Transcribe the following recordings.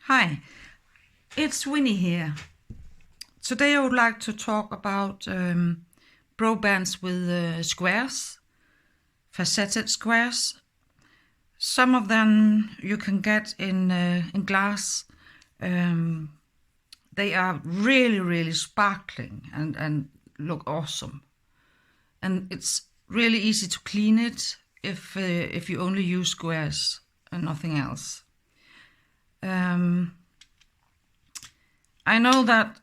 Hi, it's Winnie here. Today I would like to talk about Browbands with squares, faceted squares. Some of them you can get in glass. They are really sparkling and look awesome. And it's really easy to clean it if you only use squares and nothing else. I know that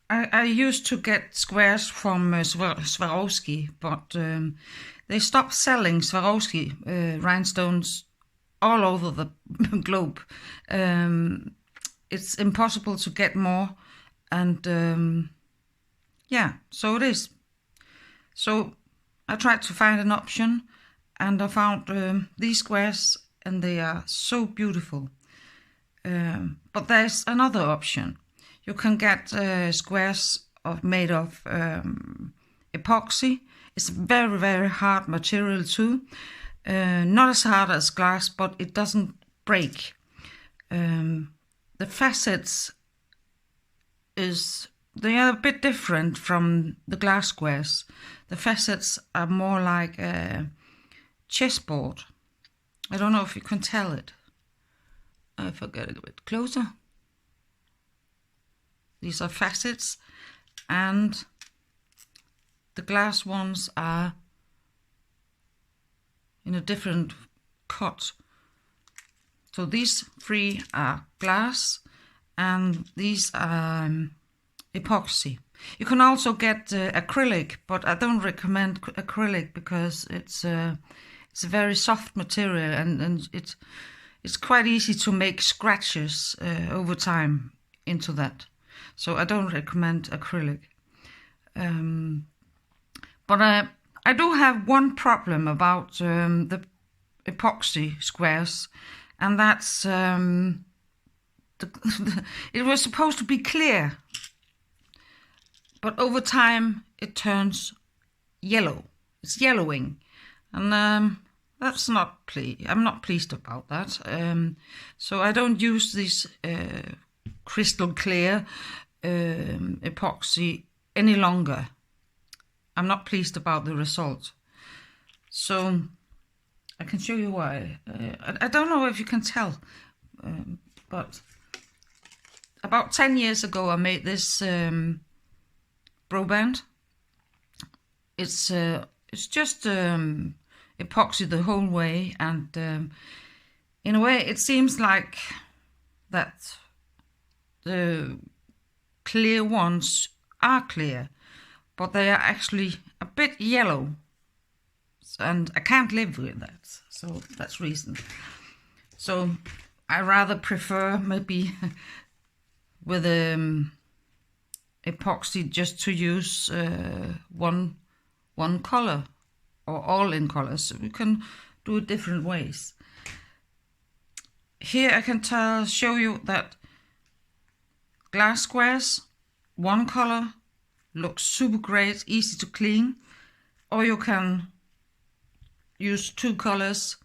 I used to get squares from Swarovski, but they stopped selling Swarovski rhinestones all over the globe. It's impossible to get more, and yeah, so it is. So I tried to find an option, and I found these squares, and they are so beautiful. But there's another option. You can get squares made of epoxy. It's very hard material too. Not as hard as glass, but it doesn't break. The facets they are a bit different from the glass squares. The facets are more like a chessboard. I don't know if you can tell it. If I get a bit closer. These are facets, and the glass ones are in a different cut. So these three are glass, and these are epoxy. You can also get acrylic, but I don't recommend acrylic because it's a very soft material, and it's quite easy to make scratches over time into that. So I don't recommend acrylic. But I do have one problem about the epoxy squares, and that's it was supposed to be clear, but over time it turns yellow. It's yellowing, and that's not I'm not pleased about that. So I don't use this crystal clear epoxy any longer. I'm not pleased about the result. So I can show you why. I don't know if you can tell, but about 10 years ago I made this Browband. It's just epoxy the whole way, and in a way it seems like that the clear ones are clear, but they are actually a bit yellow, and I can't live with that. So that's reason. So I rather prefer maybe with epoxy just to use one color, or all in colors. So we can do it different ways. Here I can show you that glass squares, one color, looks super great, easy to clean, or you can use two colors,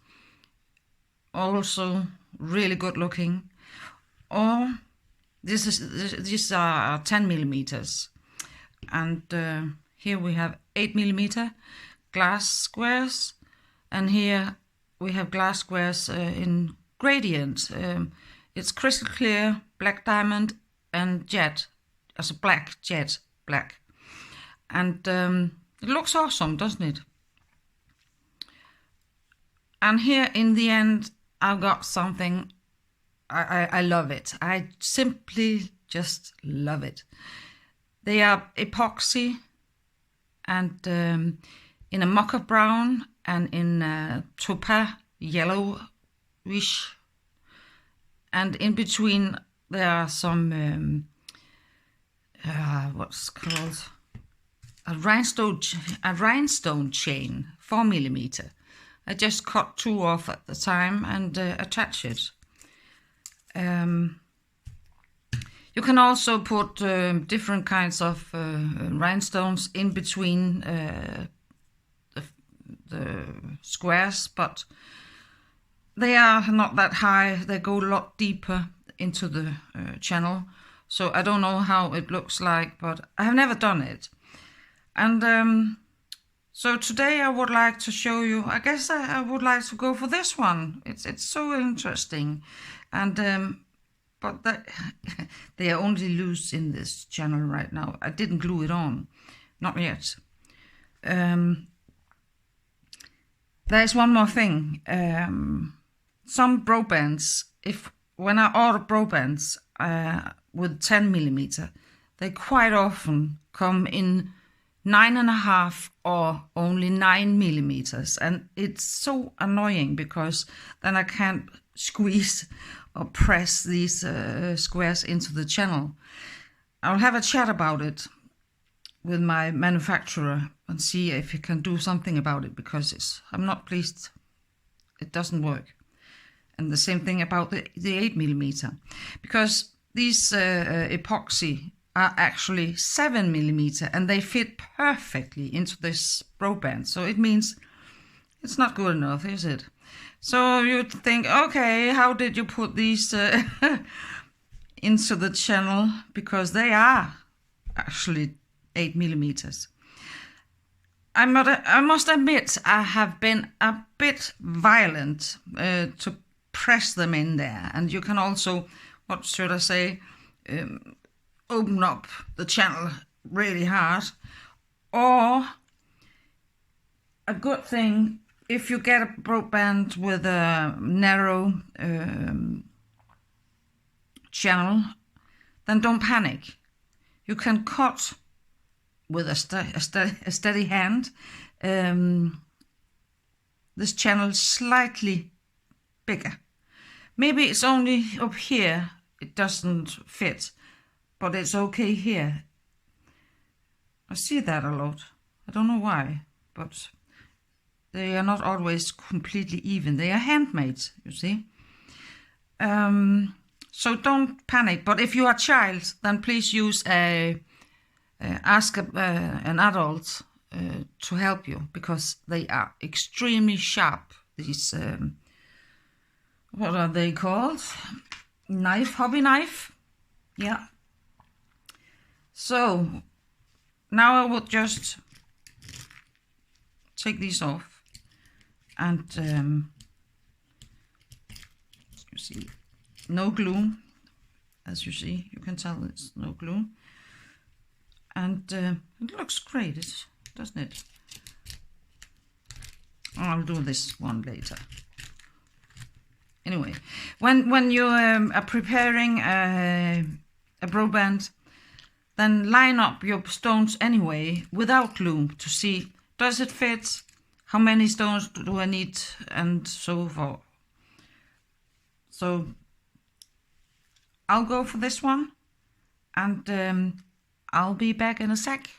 also really good looking, or these are 10 millimeters, and here we have 8 millimeter glass squares, and here we have glass squares in gradient. It's crystal clear, black diamond, and jet, as a black jet black, and it looks awesome, doesn't it? And here in the end I've got something. I love it. I simply just love it. They are epoxy, and in a mocha brown and in topaz yellowish, and in between there are some what's called a rhinestone chain, 4 millimeter. I just cut 2 off at the time and attach it. You can also put different kinds of rhinestones in between the squares, but they are not that high. They go a lot deeper into the channel. So I don't know how it looks like, but I have never done it. And so today I would like to show you, I guess I would like to go for this one. It's so interesting. And but they are only loose in this channel right now. I didn't glue it on, not yet. There's one more thing. Some Browbands, when I order Browbands with 10mm, they quite often come in 9.5 or only 9mm, and it's so annoying because then I can't squeeze or press these squares into the channel. I'll have a chat about it with my manufacturer and see if he can do something about it, because I'm not pleased. It doesn't work. And the same thing about the 8mm, because these epoxy are actually 7mm and they fit perfectly into this Browband. So it means it's not good enough, is it? So you'd think, okay, how did you put these into the channel? Because they are actually 8mm. I must admit I have been a bit violent to press them in there, and you can also, what should I say, open up the channel really hard. Or a good thing, if you get a Browband with a narrow channel, then don't panic. You can cut with a steady hand this channel slightly bigger. Maybe it's only up here it doesn't fit, but it's okay here. I see that a lot. I don't know why, but they are not always completely even. They are handmade, you see. So don't panic. But if you are a child, then please use ask an adult to help you, because they are extremely sharp. These what are they called? Hobby knife. Yeah. So now I would just take these off, and you see, no glue. As you see, you can tell it's no glue, and it looks great, doesn't it? I'll do this one later. Anyway, when you are preparing a Browband, then line up your stones anyway without glue to see, does it fit? How many stones do I need? And so forth. So I'll go for this one, and I'll be back in a sec.